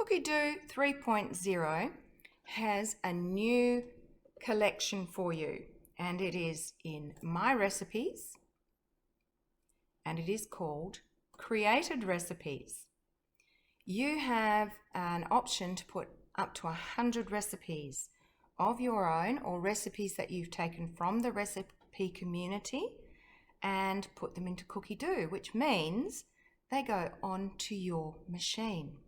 Cookidoo 3.0 has a new collection for you, and it is in My Recipes, and it is called Created Recipes. You have an option to put up to 100 recipes of your own or recipes that you've taken from the recipe community and put them into Cookidoo, which means they go onto your machine.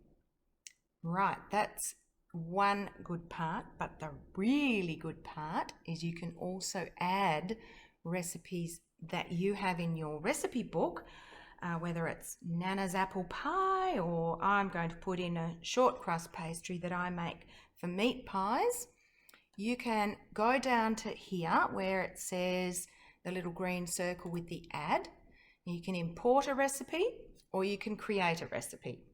Right, that's one good part, but the really good part is you can also add recipes that you have in your recipe book, whether it's Nana's apple pie, or I'm going to put in a short crust pastry that I make for meat pies. You can go down to here where it says the little green circle with the add. You can import a recipe or you can create a recipe.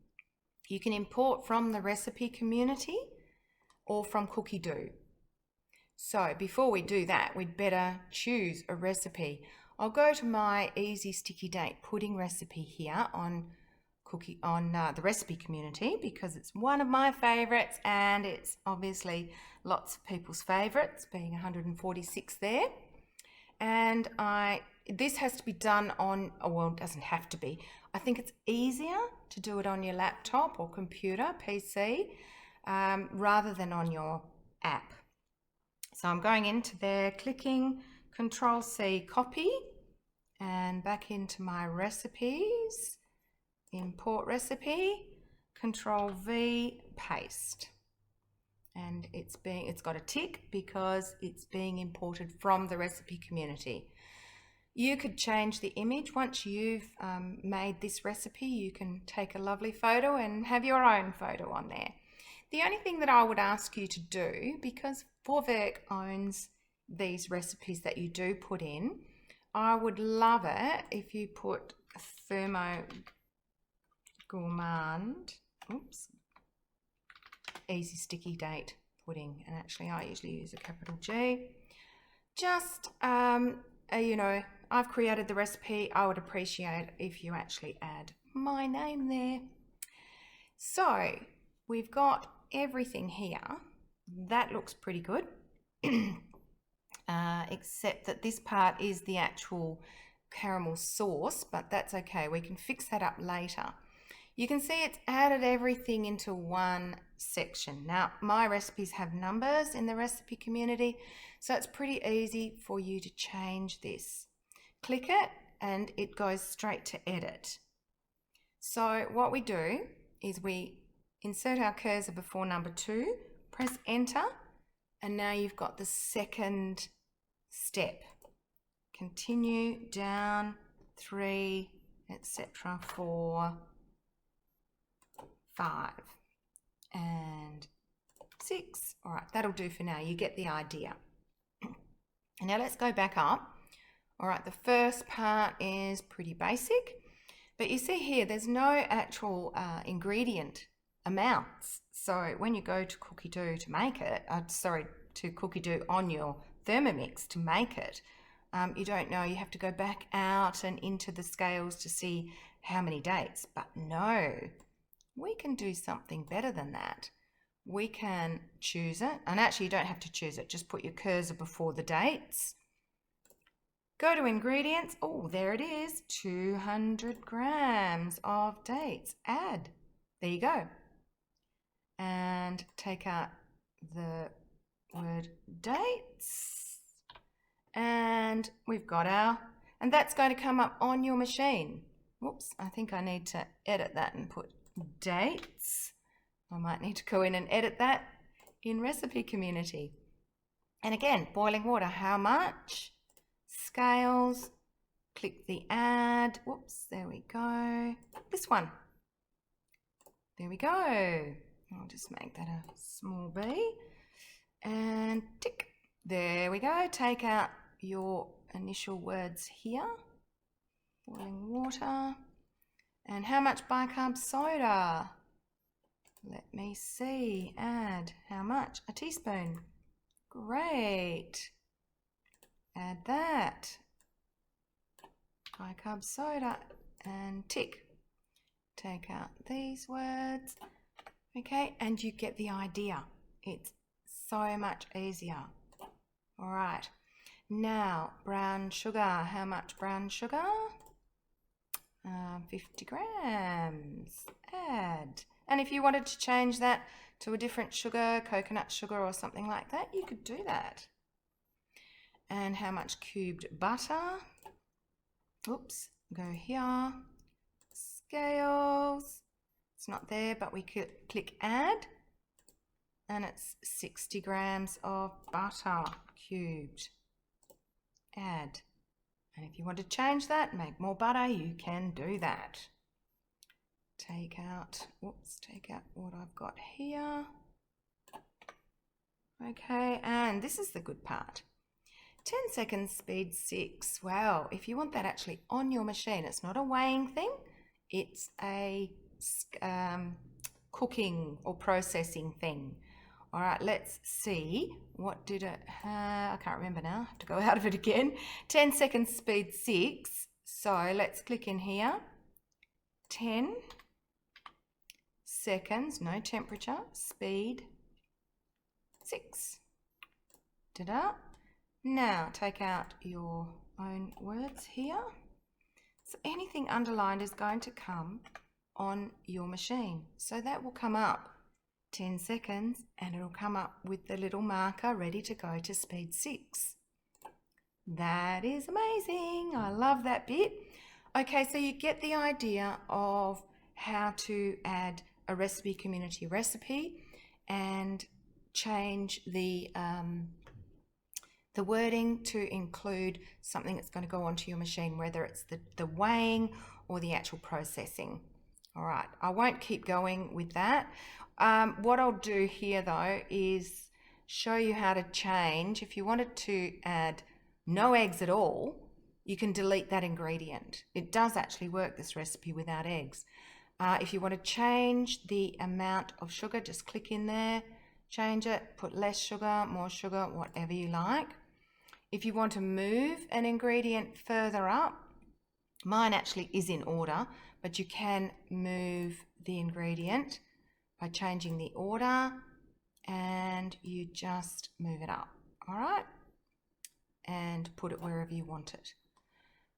You can import from the recipe community or from Cookidoo. So before we do that, we'd better choose a recipe. I'll go to my easy sticky date pudding recipe here on the recipe community because it's one of my favorites, and it's obviously lots of people's favorites, being 146 there. And this has to be done on, well, it doesn't have to be. I think it's easier to do it on your laptop or computer, PC, rather than on your app. So I'm going into there, clicking Control-C, copy, and back into my recipes, import recipe, Control-V, paste. And it's got a tick because it's being imported from the recipe community. You could change the image. Once you've made this recipe, you can take a lovely photo and have your own photo on there. The only thing that I would ask you to do, because Vorwerk owns these recipes that you do put in, I would love it if you put Thermo Gourmand, easy sticky date pudding, and actually I usually use a capital G. Just, you know, I've created the recipe. I would appreciate if you actually add my name there. So we've got everything here. That looks pretty good, except that this part is the actual caramel sauce, but that's okay. We can fix that up later. You can see it's added everything into one section. Now, my recipes have numbers in the recipe community, so it's pretty easy for you to change this. Click it and it goes straight to edit. So what we do is we insert our cursor before number 2, press enter, and now you've got the second step. Continue down 3, etc., 4, 5 and 6. All right, that'll do for now. You get the idea. And now let's go back up. All right, the first part is pretty basic, but you see here there's no actual ingredient amounts. So when you go to Cookidoo to make it, to Cookidoo on your Thermomix to make it, you don't know. You have to go back out and into the scales to see how many dates. But no, we can do something better than that. We can choose it, and actually you don't have to choose it. Just put your cursor before the dates. Go to ingredients. Oh, there it is. 200 grams of dates. Add. There you go. And take out the word dates. And we've got and that's going to come up on your machine. Whoops, I think I need to edit that and put dates. I might need to go in and edit that in recipe community. And again, boiling water, how much? Scales, click the add. Whoops, there we go. This one. There we go. I'll just make that a small b. And tick. There we go. Take out your initial words here. Boiling water. And how much bicarb soda? Let me see. Add how much? A teaspoon. Great. Add that. Bicarb soda and tick. Take out these words. Okay, and you get the idea. It's so much easier. All right, now brown sugar. How much brown sugar? 50 grams. Add. And if you wanted to change that to a different sugar, coconut sugar or something like that, you could do that. And how much cubed butter? Oops, go here. Scales. It's not there, but we could click add. And it's 60 grams of butter cubed. Add. And if you want to change that, make more butter, you can do that. Take out what I've got here. Okay, and this is the good part. 10 seconds, speed 6. Wow, if you want that actually on your machine, it's not a weighing thing, it's a cooking or processing thing. All right, let's see. What did it have? I can't remember now. I have to go out of it again. 10 seconds, speed 6. So let's click in here. 10 seconds, no temperature, speed 6. Ta-da. Now take out your own words here. So anything underlined is going to come on your machine. So that will come up 10 seconds and it'll come up with the little marker ready to go to speed 6. That is amazing. I love that bit. Okay, so you get the idea of how to add a recipe community recipe and change the wording to include something that's going to go onto your machine, whether it's the weighing or the actual processing. All right, I won't keep going with that. What I'll do here though is show you how to change. If you wanted to add no eggs at all, you can delete that ingredient. It does actually work, this recipe, without eggs. If you want to change the amount of sugar, just click in there, change it, put less sugar, more sugar, whatever you like. If you want to move an ingredient further up, mine actually is in order, but you can move the ingredient by changing the order and you just move it up, all right? And put it wherever you want it.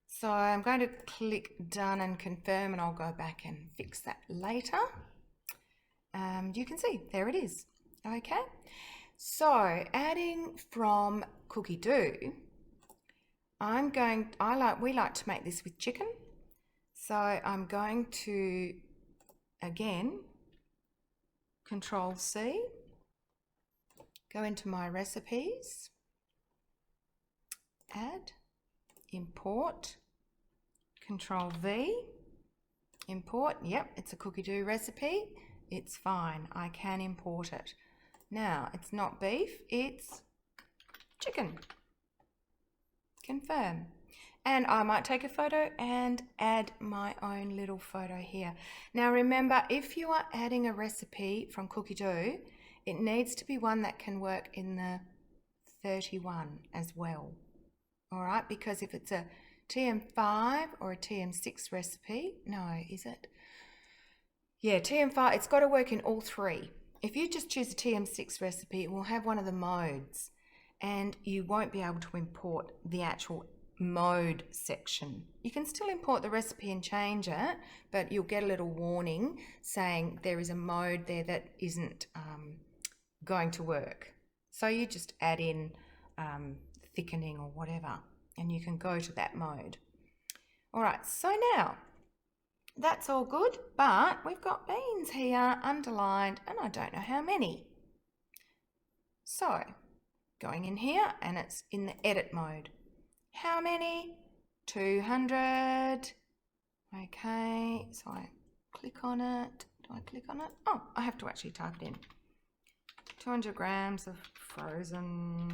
So I'm going to click done and confirm, and I'll go back and fix that later. You can see, there it is. Okay, so adding from Cookidoo, we like to make this with chicken. So I'm going to, again, Control C, go into my recipes, add, import, Control V, import. Yep, it's a Cookidoo recipe. It's fine, I can import it. Now, it's not beef, it's chicken. Confirm. And I might take a photo and add my own little photo here. Now remember, if you are adding a recipe from Cookidoo, it needs to be one that can work in the 31 as well. All right, because if it's a TM5 or a TM6 recipe, no, is it? Yeah, TM5, it's got to work in all three. If you just choose a TM6 recipe, it will have one of the modes and you won't be able to import the actual mode section. You can still import the recipe and change it, but you'll get a little warning saying there is a mode there that isn't going to work. So you just add in thickening or whatever and you can go to that mode. All right, so now that's all good, but we've got beans here underlined and I don't know how many. So going in here and it's in the edit mode. How many? 200. Okay, so I click on it. Do I click on it? Oh, I have to actually type it in. 200 grams of frozen.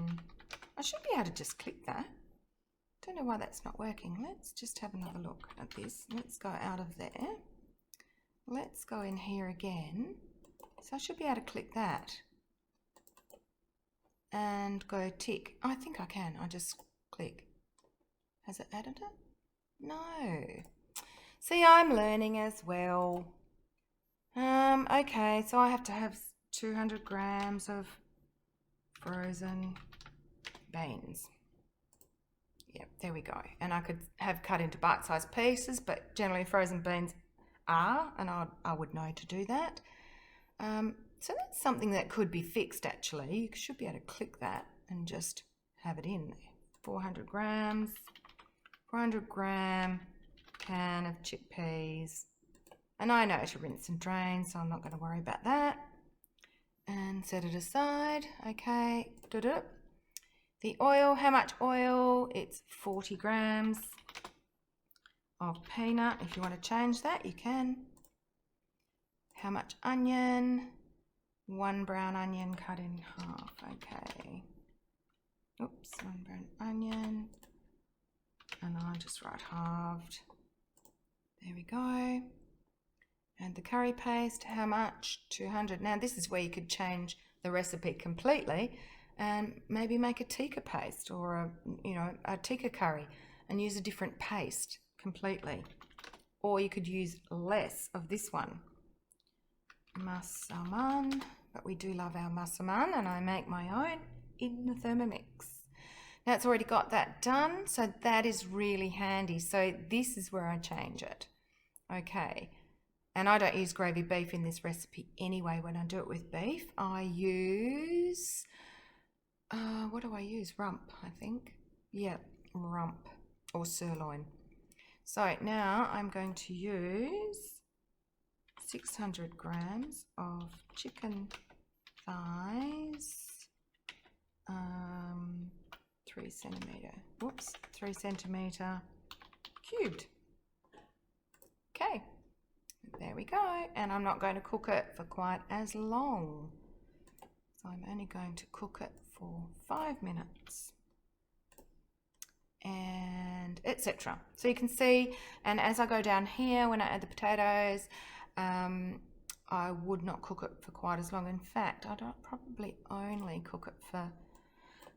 I should be able to just click that. Don't know why that's not working. Let's just have another look at this. Let's go out of there. Let's go in here again. So I should be able to click that and go tick. I think I can. I just click. Has it added it? No. See, I'm learning as well. Okay, so I have to have 200 grams of frozen beans. Yep, there we go. And I could have cut into bite-sized pieces, but generally frozen beans are, and I would know to do that. So that's something that could be fixed actually. You should be able to click that and just have it in there. 400 grams, 400 gram can of chickpeas. And I know to rinse and drain, so I'm not going to worry about that. And set it aside. Okay. The oil, how much oil? It's 40 grams of peanut. If you want to change that, you can. How much onion? 1 brown onion cut in half. Okay. Oops, 1 brown onion. And I'll just write halved. There we go. And the curry paste, how much? 200. Now this is where you could change the recipe completely and maybe make a tikka paste or a tikka curry and use a different paste completely. Or you could use less of this one. Massaman, but we do love our massaman, and I make my own in the Thermomix. Now it's already got that done, so that is really handy. So this is where I change it. Okay. And I don't use gravy beef in this recipe anyway. When I do it with beef, I use, what do I use? Rump, I think. Yeah, rump or sirloin. So now I'm going to use 600 grams of chicken thighs, 3 centimetre cubed. Okay. There we go, and I'm not going to cook it for quite as long. So I'm only going to cook it for 5 minutes and etc. So you can see, and as I go down here when I add the potatoes, I would not cook it for quite as long. In fact, I'd probably only cook it for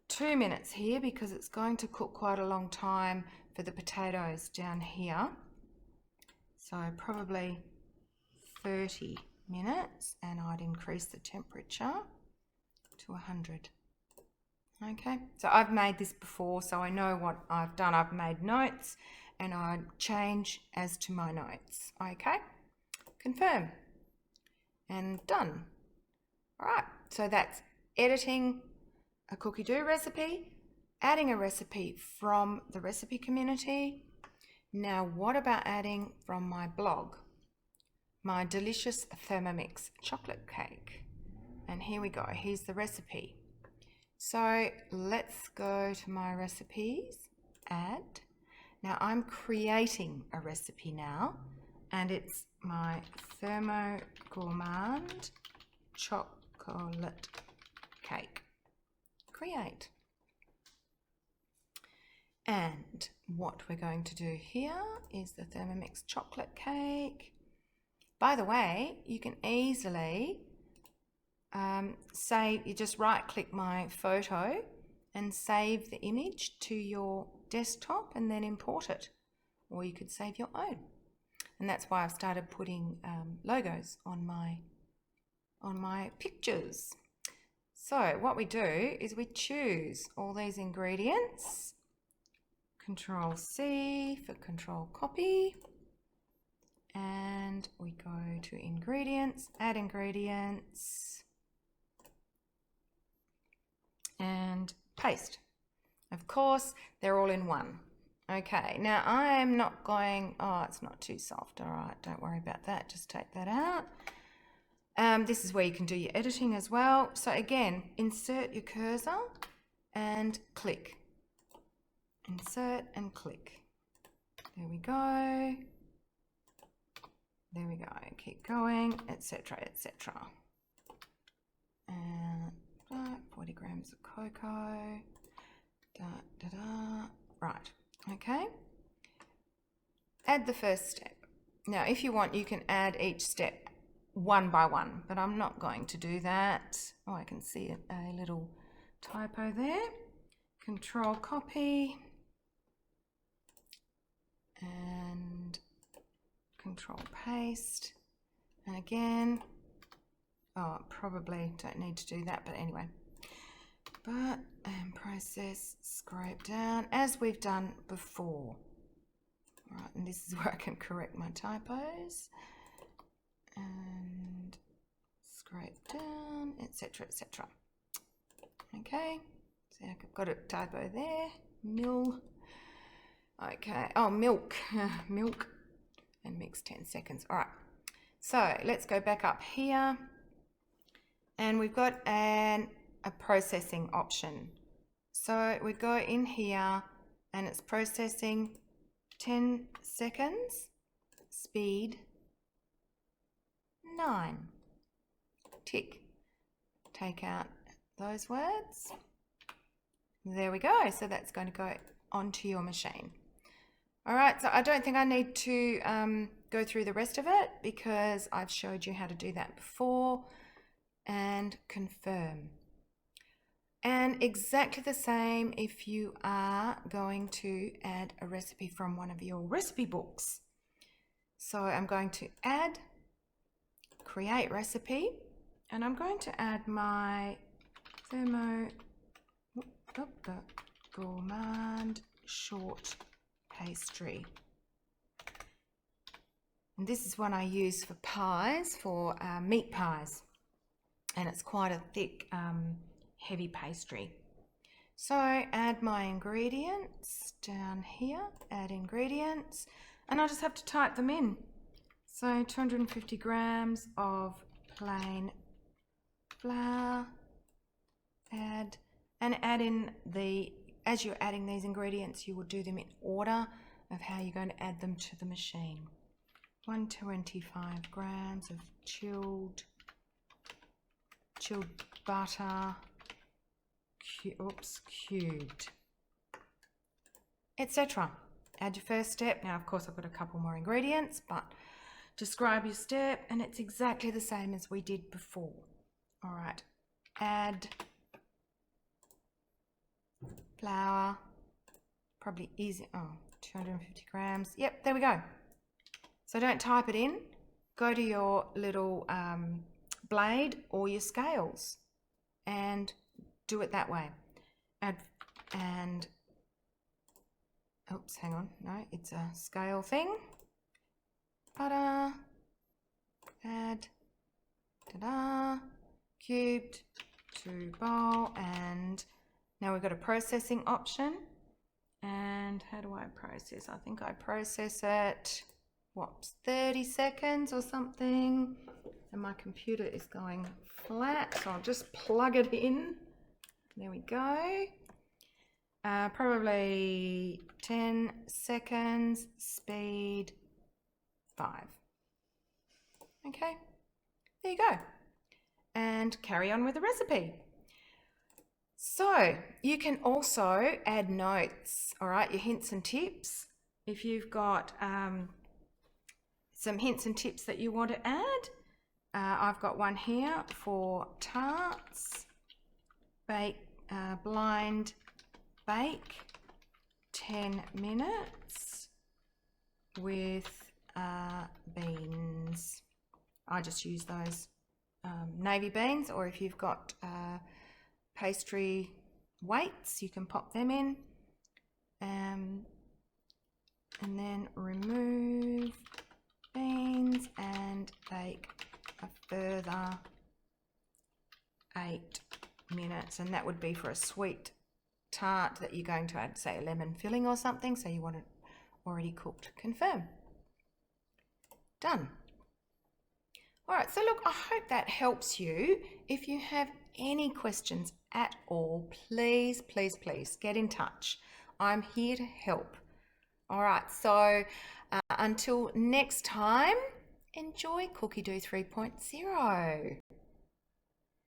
2 minutes here because it's going to cook quite a long time for the potatoes down here. So probably 30 minutes, and I'd increase the temperature to 100. Okay, so I've made this before, so I know what I've done. I've made notes and I change as to my notes. Okay, confirm and done. All right, so that's editing a Cookidoo recipe, adding a recipe from the recipe community. Now what about adding from my blog? My delicious Thermomix chocolate cake. And here we go, here's the recipe. So let's go to my recipes, add. Now I'm creating a recipe now, and it's my Thermo Gourmand chocolate cake. Create. And what we're going to do here is the Thermomix chocolate cake. By the way, you can easily you just right click my photo and save the image to your desktop and then import it, or you could save your own. And that's why I've started putting logos on my pictures. So what we do is we choose all these ingredients, Control C for control copy, and we go to ingredients, add ingredients, and paste. Of course, they're all in one. Okay, now I'm not going, oh, it's not too soft. All right, don't worry about that. Just take that out. This is where you can do your editing as well. So again, insert your cursor and click. Insert and click. There we go. There we go. Keep going, etc., etc. And 40 grams of cocoa. Right. Okay. Add the first step. Now, if you want, you can add each step one by one, but I'm not going to do that. Oh, I can see a little typo there. Control copy and control paste, And again, oh, probably don't need to do that, but anyway. But, and process, scrape down, as we've done before. All right, and this is where I can correct my typos. And scrape down, etc., etc. Okay, so I've got a typo there. Mill. Okay, oh, milk. Milk. And mix 10 seconds. All right, so let's go back up here. And we've got a processing option. So we go in here and it's processing 10 seconds, speed 9. Tick. Take out those words. There we go. So that's going to go onto your machine. All right, so I don't think I need to go through the rest of it because I've showed you how to do that before. And confirm. And exactly the same if you are going to add a recipe from one of your recipe books. So I'm going to add, create recipe, and I'm going to add my gourmand short pastry. And this is one I use for pies, for meat pies. And it's quite a thick, heavy pastry. So add my ingredients down here, add ingredients, and I just have to type them in. So 250 grams of plain flour, add in as you're adding these ingredients, you will do them in order of how you're going to add them to the machine. 125 grams of chilled butter, cubed, etc. Add your first step. Now, of course, I've got a couple more ingredients, but describe your step, and it's exactly the same as we did before. All right, add flour, probably easy. Oh, 250 grams. Yep, there we go. So don't type it in. Go to your little blade or your scales and do it that way. And oops, hang on, no, it's a scale thing. Butter, add, ta-da, cubed to bowl, and now we've got a processing option. And how do I process? I think I process it, 30 seconds or something. And my computer is going flat, so I'll just plug it in. There we go. Probably 10 seconds, speed 5. Okay, there you go. And carry on with the recipe. So you can also add notes, all right, your hints and tips. If you've got some hints and tips that you want to add, I've got one here for tarts. Blind bake 10 minutes with beans. I just use those navy beans, or if you've got pastry weights, you can pop them in. And then remove beans and bake a further 8 minutes, and that would be for a sweet tart that you're going to add, say, a lemon filling or something, so you want it already cooked. Confirm. Done. All right, so look, I hope that helps you. If you have any questions at all, please, please, please get in touch. I'm here to help. All right, so until next time, enjoy Cookidoo 3.0.